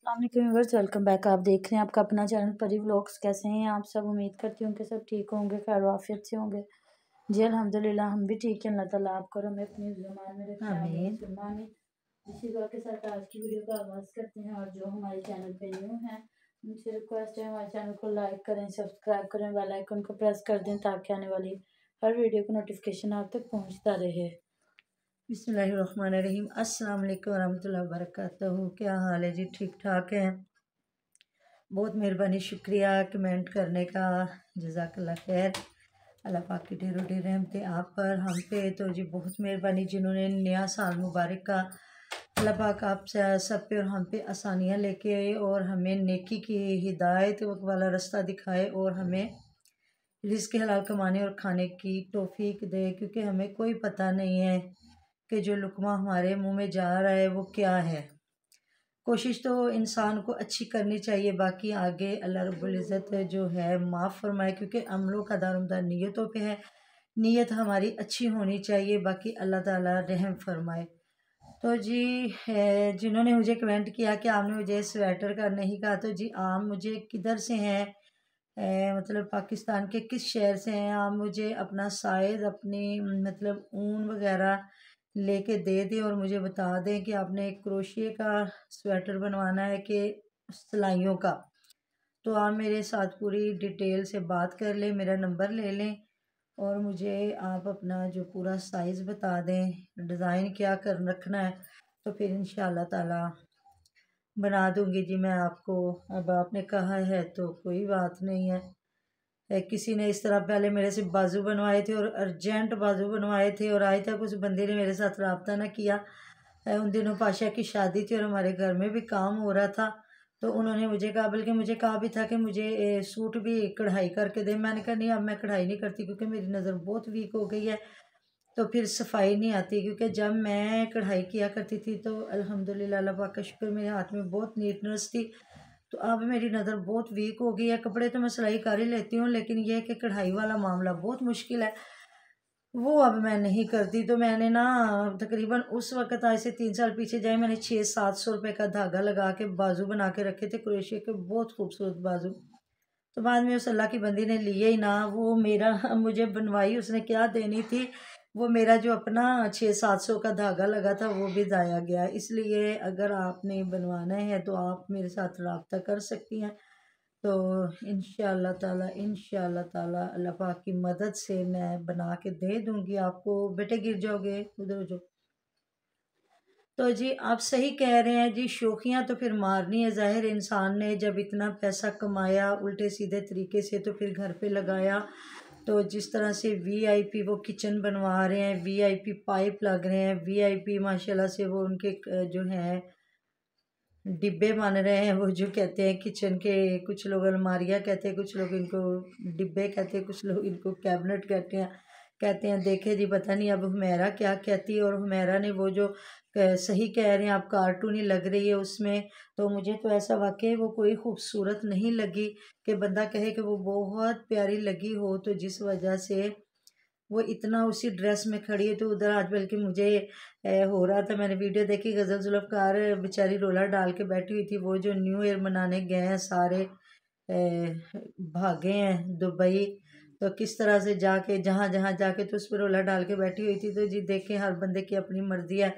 Viewers, welcome back. आप देख रहे हैं आपका अपना चैनल परी व्लॉग्स। कैसे हैं आप सब? उम्मीद करती हूँ कि सब ठीक होंगे, खैर आफियत से होंगे। जी अल्हम्दुलिल्लाह, हम भी ठीक हैं। अल्लाह ताला आप करो हमें अपनी ज़ुबान में रखें। आमीन। इसी दुआ के साथ आज की वीडियो का आगाज़ करते हैं। और जो हमारे चैनल पे न्यू हैं उनसे रिक्वेस्ट है हमारे चैनल को लाइक करें, सब्सक्राइब करें, बेल आइकन को प्रेस कर दें ताकि आने वाली हर वीडियो का नोटिफिकेशन आप तक पहुँचता रहे। बिस्मिल्लाहिर्रहमानिर्रहीम। अस्सलाम वालेकुम रहमतुल्लाहि वबरकातुहू। क्या हाल है जी? ठीक ठाक है। बहुत मेहरबानी, शुक्रिया कमेंट करने का। जज़ाकल्लाह खैर। अल्लाह पाक की ढेरों ढेर रहमतें आप पर, हम पे। तो जी बहुत मेहरबानी जिन्होंने नया साल मुबारक का अल्लाह पाक आप सब पे और हम पे आसानियाँ लेके आए और हमें नेकी की हिदायत वाला रास्ता दिखाए और हमें रिज़्क़ हलाल कमाने और खाने की तौफीक दे, क्योंकि हमें कोई पता नहीं है कि जो लुक़मा हमारे मुंह में जा रहा है वो क्या है। कोशिश तो इंसान को अच्छी करनी चाहिए, बाकी आगे अल्लाह रब्बुल इज़्ज़त जो है माफ़ फरमाए, क्योंकि अमलों का दारोमदार नीयतों पे है। नीयत हमारी अच्छी होनी चाहिए, बाकी अल्लाह ताला रहम फरमाए। तो जी जिन्होंने मुझे कमेंट किया कि आपने मुझे स्वेटर का नहीं कहा, तो जी आप मुझे किधर से हैं, मतलब पाकिस्तान के किस शहर से हैं, आप मुझे अपना साइज़, अपनी मतलब ऊन वगैरह लेके दे दें और मुझे बता दें कि आपने क्रोशिया का स्वेटर बनवाना है कि सिलाइयों का। तो आप मेरे साथ पूरी डिटेल से बात कर लें, मेरा नंबर ले लें और मुझे आप अपना जो पूरा साइज़ बता दें, डिज़ाइन क्या कर रखना है, तो फिर इंशाअल्लाह ताला बना दूँगी जी मैं आपको। अब आपने कहा है तो कोई बात नहीं है। किसी ने इस तरह पहले मेरे से बाजू बनवाए थे और अर्जेंट बाजू बनवाए थे और आज तक उस बंदे ने मेरे साथ रब्ता ना किया। उन दिनों पाशा की शादी थी और हमारे घर में भी काम हो रहा था, तो उन्होंने मुझे कहा, बल्कि मुझे कहा भी था कि मुझे सूट भी कढ़ाई करके दे। मैंने कहा नहीं, अब मैं कढ़ाई नहीं करती क्योंकि मेरी नज़र बहुत वीक हो गई है, तो फिर सफाई नहीं आती। क्योंकि जब मैं कढ़ाई किया करती थी तो अल्हम्दुलिल्लाह अल्लाह पाक का शुक्र, मेरे हाथ में बहुत नीटनेस थी। तो अब मेरी नज़र बहुत वीक हो गई है। कपड़े तो मैं सिलाई कर ही लेती हूँ, लेकिन यह कि कढ़ाई वाला मामला बहुत मुश्किल है, वो अब मैं नहीं करती। तो मैंने ना तकरीबन उस वक़्त, आज से 3 साल पीछे जाए, मैंने 600-700 रुपये का धागा लगा के बाजू बना के रखे थे, क्रोशिया के बहुत खूबसूरत बाजू। तो बाद में उस अल्लाह की बंदी ने लिए ही ना। वो मेरा मुझे बनवाई, उसने क्या देनी थी, वो मेरा जो अपना 600-700 का धागा लगा था वो भी ज़ाया गया। इसलिए अगर आपने बनवाना है तो आप मेरे साथ रब्ता कर सकती हैं। तो इंशाअल्लाह ताला अल्लाह पाक की मदद से मैं बना के दे दूँगी आपको। बेटे गिर जाओगे, उधर हो जाओ। तो जी आप सही कह रहे हैं जी, शौकियाँ तो फिर मारनी है। ज़ाहिर इंसान ने जब इतना पैसा कमाया उल्टे सीधे तरीके से, तो फिर घर पे लगाया। तो जिस तरह से वीआईपी वो किचन बनवा रहे हैं, वीआईपी पाइप लग रहे हैं, वीआईपी माशाल्लाह से वो उनके जो हैं डिब्बे बन रहे हैं, वो जो कहते हैं किचन के, कुछ लोग अलमारियाँ कहते हैं, कुछ लोग इनको डिब्बे कहते हैं, कुछ लोग इनको कैबिनेट कहते हैं। देखे जी, पता नहीं अब हुमैरा क्या कहती है। और हुमैरा ने वो जो सही कह रहे हैं आप, कार्टून ही लग रही है उसमें। तो मुझे तो ऐसा वाकई वो कोई खूबसूरत नहीं लगी कि बंदा कहे कि वो बहुत प्यारी लगी हो। तो जिस वजह से वो इतना उसी ड्रेस में खड़ी है। तो उधर आज बल्कि मुझे हो रहा था, मैंने वीडियो देखी, गज़ल जुल्फ़कार बेचारी रोला डाल के बैठी हुई थी। वो जो न्यू ईयर मनाने गए हैं सारे, भागे हैं दुबई, तो किस तरह से जाके जहाँ जहाँ जाके तो उस पर रोला डाल के बैठी हुई थी। तो जी देखें, हर बंदे की अपनी मर्जी है।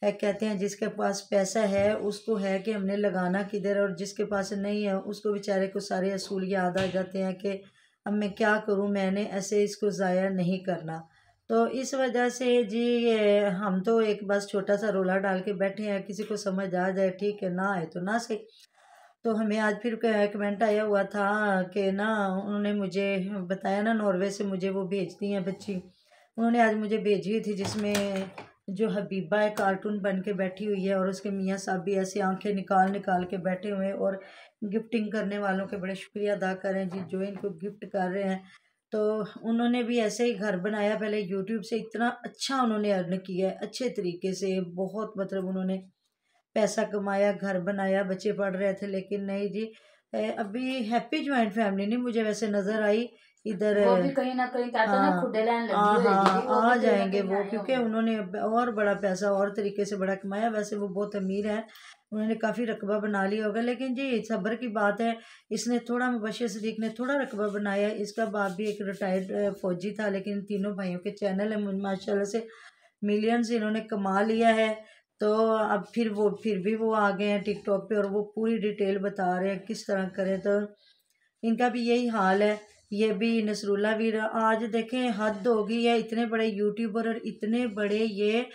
कहते हैं जिसके पास पैसा है उसको है कि हमने लगाना किधर, और जिसके पास नहीं है उसको बेचारे को सारे असूल याद आ जाते हैं कि अब मैं क्या करूं, मैंने ऐसे इसको ज़ाया नहीं करना। तो इस वजह से जी हम तो एक बस छोटा सा रोला डाल के बैठे हैं, किसी को समझ आ जाए ठीक है, ना आए तो ना सही। तो हमें आज फिर कमेंट आया हुआ था कि ना, उन्होंने मुझे बताया ना, नॉर्वे से मुझे वो भेजती हैं बच्ची, उन्होंने आज मुझे भेजी हुई थी, जिसमें जो हबीबा है कार्टून बन के बैठी हुई है और उसके मियाँ साहब भी ऐसे आंखें निकाल निकाल के बैठे हुए हैं। और गिफ्टिंग करने वालों के बड़े शुक्रिया अदा करें जी, जो इनको गिफ्ट कर रहे हैं। तो उन्होंने भी ऐसे ही घर बनाया, पहले यूट्यूब से इतना अच्छा उन्होंने अर्न किया है, अच्छे तरीके से, बहुत मतलब उन्होंने पैसा कमाया, घर बनाया, बच्चे पढ़ रहे थे। लेकिन नहीं जी, अभी हैप्पी ज्वाइंट फैमिली नहीं मुझे वैसे नज़र आई इधर। वो भी कहीं ना कहीं कहते हैं ना, खुडे लाइन लगी हाँ होगी हाँ, जी, वो आ भी कहीं ना जाएंगे कहीं वो, आए क्योंकि होंगे। उन्होंने और बड़ा पैसा और तरीके से बड़ा कमाया। वैसे वो बहुत अमीर है, उन्होंने काफ़ी रकबा बना लिया होगा, लेकिन जी सब्र की बात है। इसने थोड़ा, मुबश्शिर सिद्दीक ने थोड़ा रकबा बनाया। इसका बाप भी एक रिटायर्ड फौजी था, लेकिन तीनों भाइयों के चैनल है माशाल्लाह से, मिलियंस इन्होंने कमा लिया है। तो अब फिर भी वो आ गए हैं टिकटॉक पे और वो पूरी डिटेल बता रहे हैं किस तरह करें। तो इनका भी यही हाल है। ये भी नसरुल्ला वीर आज देखें हद हो गई है, इतने बड़े यूट्यूबर और इतने बड़े ये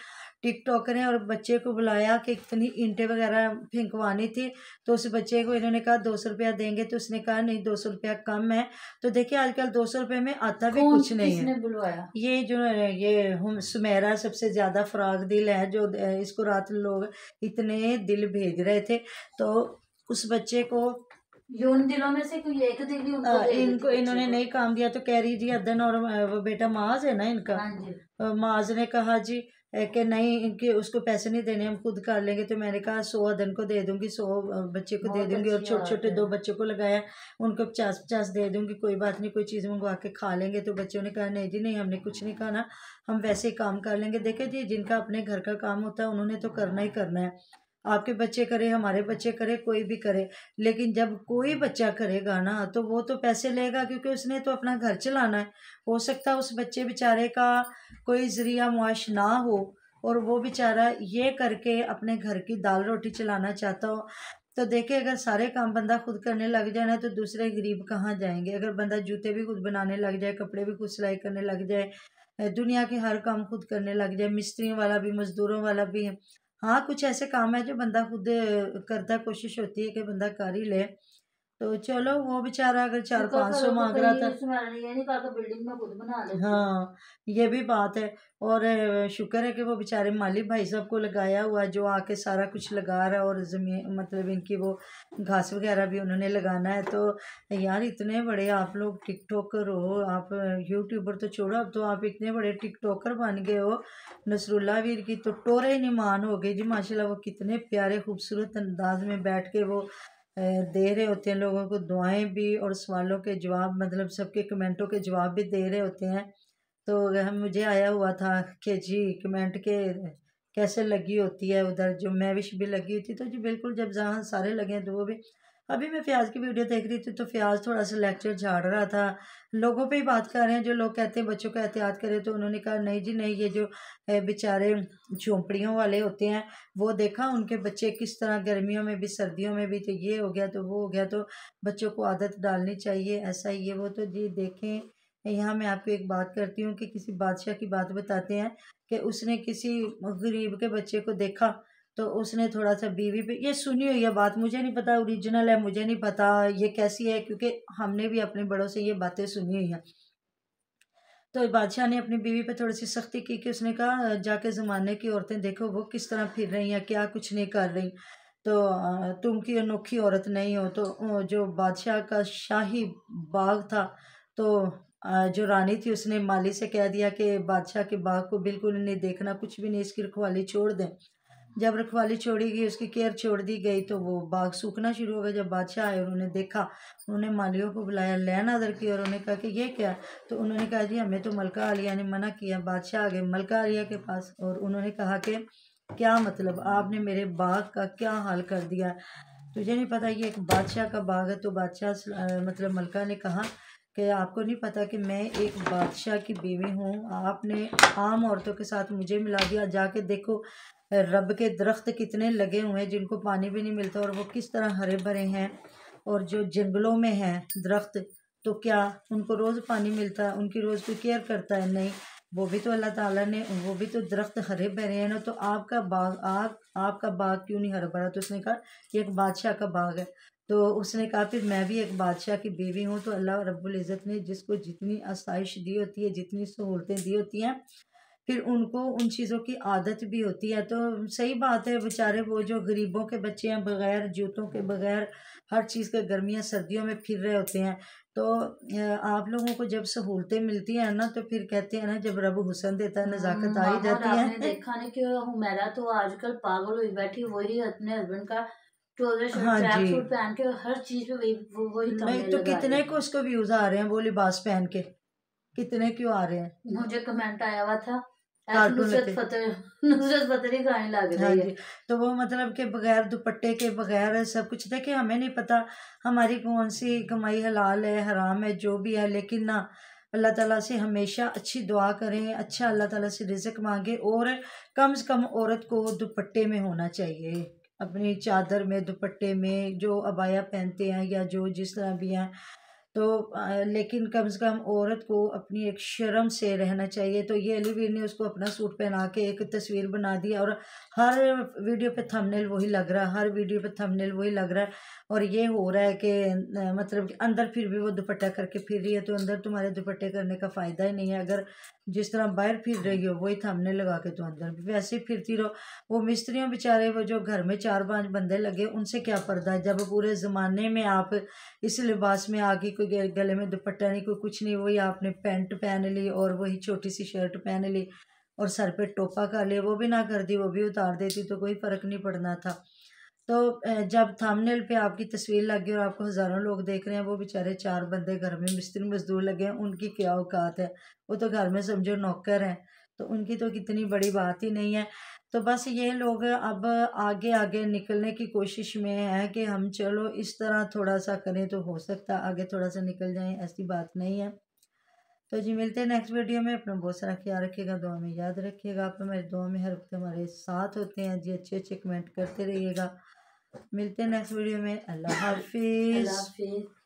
टिकटॉकर हैं, और बच्चे को बुलाया कि इतनी ईंटें वगैरह फेंकवानी थी। तो उस बच्चे को इन्होंने कहा 200 रुपया देंगे, तो उसने कहा नहीं 200 रुपया कम है। तो देखिए आजकल 200 रुपये में आता भी कुछ नहीं है। बुलवाया? ये जो ये हम सुमेरा सबसे ज़्यादा फराग दिल है, जो इसको रात लोग इतने दिल भेज रहे थे। तो उस बच्चे को उन दिलों में से कोई एक दिल ही उनको दे इनको इन्होंने नहीं काम दिया। तो कह रही जी अदन और वो बेटा माज है ना इनका, माज ने कहा जी कि नहीं इनके उसको पैसे नहीं देने, हम खुद कर लेंगे। तो मैंने कहा 100 अदन को दे दूंगी, 100 बच्चे को दे दूंगी, और छोटे छोटे 2 बच्चों को लगाया उनको 50-50 दे दूंगी, कोई बात नहीं, कोई चीज़ मंगवा के खा लेंगे। तो बच्चों ने कहा नहीं जी नहीं, हमने कुछ नहीं खाना, हम वैसे ही काम कर लेंगे। देखे जी जिनका अपने घर का काम होता है उन्होंने तो करना ही करना है। आपके बच्चे करे, हमारे बच्चे करे, कोई भी करे, लेकिन जब कोई बच्चा करेगा ना तो वो तो पैसे लेगा, क्योंकि उसने तो अपना घर चलाना है। हो सकता है उस बच्चे बेचारे का कोई ज़रिया मुआश ना हो, और वो बेचारा ये करके अपने घर की दाल रोटी चलाना चाहता हो। तो देखिए अगर सारे काम बंदा खुद करने लग जाए ना, तो दूसरे गरीब कहाँ जाएंगे। अगर बंदा जूते भी खुद बनाने लग जाए, कपड़े भी खुद सिलाई करने लग जाए, दुनिया के हर काम खुद करने लग जाए, मिस्त्रियों वाला भी, मजदूरों वाला भी है। हाँ कुछ ऐसे काम है जो बंदा खुद करता, कोशिश होती है कि बंदा कर ही ले। तो चलो वो बेचारा अगर 400-500 मांग रहा था, ये नहीं कहा बिल्डिंग में खुद बना ले। हाँ ये भी बात है। और शुक्र है कि वो बेचारे माली भाई साहब को लगाया हुआ जो आके सारा कुछ लगा रहा है, और ज़मीन मतलब इनकी वो घास वगैरह भी उन्होंने लगाना है। तो यार इतने बड़े आप लोग टिकटॉकर हो, आप यूट्यूबर तो छोड़ो, अब तो आप इतने बड़े टिकटॉकर बन गए हो। नसरुल्ला वीर की तो टोरे ही नहीं मान हो गई जी माशाल्लाह। वो कितने प्यारे खूबसूरत अंदाज में बैठ के वो दे रहे होते हैं लोगों को दुआएं भी, और सवालों के जवाब, मतलब सबके कमेंटों के जवाब भी दे रहे होते हैं। तो हम मुझे आया हुआ था कि जी कमेंट के कैसे लगी होती है उधर, जो मैं विश भी लगी हुई थी। तो जी बिल्कुल जब जहाँ सारे लगे हैं तो वो भी। अभी मैं फ़याज़ की वीडियो देख रही थी, तो फ़याज़ थोड़ा सा लेक्चर झाड़ रहा था, लोगों पे ही बात कर रहे हैं जो लोग कहते हैं बच्चों का एहतियात करें। तो उन्होंने कहा नहीं जी नहीं, ये जो बेचारे झोंपड़ियों वाले होते हैं, वो देखा उनके बच्चे किस तरह गर्मियों में भी सर्दियों में भी, तो ये हो गया तो वो हो गया, तो बच्चों को आदत डालनी चाहिए, ऐसा ये वो। तो जी देखें यहाँ मैं आपको एक बात करती हूँ कि किसी बादशाह की बात बताते हैं कि उसने किसी गरीब के बच्चे को देखा, तो उसने थोड़ा सा बीवी पे, ये सुनी हुई है बात, मुझे नहीं पता ओरिजिनल है, मुझे नहीं पता ये कैसी है, क्योंकि हमने भी अपने बड़ों से ये बातें सुनी हुई हैं। तो बादशाह ने अपनी बीवी पे थोड़ी सी सख्ती की कि उसने कहा जाके ज़माने की औरतें देखो वो किस तरह फिर रही हैं, क्या कुछ नहीं कर रही, तो तुम की अनोखी औरत नहीं हो। तो जो बादशाह का शाही बाग था, तो जो रानी थी उसने माली से कह दिया कि बादशाह के बाग को बिल्कुल नहीं देखना, कुछ भी नहीं, इसकी रखवाली छोड़ दें। जब रखवाली छोड़ी गई, उसकी केयर छोड़ दी गई, तो वो बाग सूखना शुरू हो गया। जब बादशाह आए उन्होंने देखा, उन्होंने मालियों को बुलाया, लैन आदर की, और उन्होंने कहा कि ये क्या। तो उन्होंने कहा जी हमें तो मलका आलिया ने मना किया। बादशाह आ गए मलका आलिया के पास, और उन्होंने कहा कि क्या मतलब, आपने मेरे बाग का क्या हाल कर दिया, तुझे नहीं पता ये एक बादशाह का बाग है। तो बादशाह मतलब मलका ने कहा कि आपको नहीं पता कि मैं एक बादशाह की बीवी हूँ, आपने आम औरतों के साथ मुझे मिला दिया। जाके देखो रब के दरख्त कितने लगे हुए हैं जिनको पानी भी नहीं मिलता, और वो किस तरह हरे भरे हैं। और जो जंगलों में हैं दरख्त, तो क्या उनको रोज़ पानी मिलता है, उनकी रोज़ कोई केयर करता है? नहीं, वो भी तो अल्लाह ताला ने, वो भी तो दरख्त हरे भरे हैं ना। तो आपका बाग, आपका बाग क्यों नहीं हरा भरा? तो उसने कहा ये एक बादशाह का बाग है। तो उसने कहा फिर मैं भी एक बादशाह की बीवी हूँ। तो अल्लाह रब्बुल इज़्ज़त ने जिसको जितनी आसाइश दी होती है, जितनी सहूलतें दी होती हैं, फिर उनको उन चीज़ों की आदत भी होती है। तो सही बात है, बेचारे वो जो गरीबों के बच्चे हैं, बग़ैर जूतों के, बग़ैर हर चीज़ के गर्मियाँ सर्दियों में फिर रहे होते हैं। तो आप लोगों को जब सहूलतें मिलती हैं ना, तो फिर कहते हैं ना जब रब हुस्न देता है नज़ाकत आ ही जाती है। आपने देखा नहीं कि हुमैरा तो आजकल पागल हुई बैठी, वही अपने हस्बैंड का ट्राउजर शर्ट हाँ ट्रैक जी, सूट पहन के हर चीज पे वही वही नहीं थंबनेल तो लगा रही कितने है। को उसको व्यूज़ आ रहे हैं वो लिबास पहन के, कितने क्यों आ रहे हैं। मुझे कमेंट आया हुआ था कार्टून नुसरत लगते। फतेह ही गाने लग हाँ रही है। जी, तो वो मतलब कि बगैर दुपट्टे के बगैर सब कुछ, देखिए हमें नहीं पता हमारी कौन सी कमाई हलाल है हराम है जो भी है, लेकिन ना अल्लाह ताला से हमेशा अच्छी दुआ करें, अच्छा अल्लाह ताला से रिज़्क मांगे, और कम से कम औरत को दुपट्टे में होना चाहिए, अपनी चादर में दुपट्टे में, जो अबाया पहनते हैं या जो जिस तरह भी हैं, तो लेकिन कम से कम औरत को अपनी एक शर्म से रहना चाहिए। तो ये अली वीर ने उसको अपना सूट पहना के एक तस्वीर बना दी, और हर वीडियो पे थंबनेल वही लग रहा है, हर वीडियो पे थंबनेल वही लग रहा है, और ये हो रहा है कि मतलब कि अंदर फिर भी वो दुपट्टा करके फिर रही है, तो अंदर तुम्हारे दुपट्टे करने का फ़ायदा ही नहीं है। अगर जिस तरह बाहर फिर रही हो वही थंबनेल लगा के तो अंदर भी वैसे ही फिरती रहो। वो मिस्त्रियों बेचारे, वो जो घर में 4-5 बंदे लगे, उनसे क्या पर्दा है, जब पूरे ज़माने में आप इस लिबास में आगे, कोई गले में दुपट्टा नहीं, कोई कुछ नहीं, वही आपने पैंट पहन ली और वही छोटी सी शर्ट पहन ली और सर पे टोपा कर लिया, वो भी ना कर दी, वो भी उतार देती तो कोई फ़र्क नहीं पड़ना था। तो जब थंबनेल पे आपकी तस्वीर लगी और आपको हज़ारों लोग देख रहे हैं, वो बेचारे 4 बंदे घर में मिस्त्री मजदूर लगे हैं, उनकी क्या औकात है, वो तो घर में समझो नौकर हैं, तो उनकी तो कितनी बड़ी बात ही नहीं है। तो बस ये लोग अब आगे आगे निकलने की कोशिश में है कि हम चलो इस तरह थोड़ा सा करें तो हो सकता है आगे थोड़ा सा निकल जाएं, ऐसी बात नहीं है। तो जी मिलते हैं नेक्स्ट वीडियो में, अपना बहुत सारा ख्याल रखिएगा, दुआ में याद रखिएगा, आप हमारी दुआ में हर वक्त हमारे साथ होते हैं जी, अच्छे अच्छे कमेंट करते रहिएगा। मिलते हैं नेक्स्ट वीडियो में, अल्लाह हाफिज़। अल्लाह हाफिज़।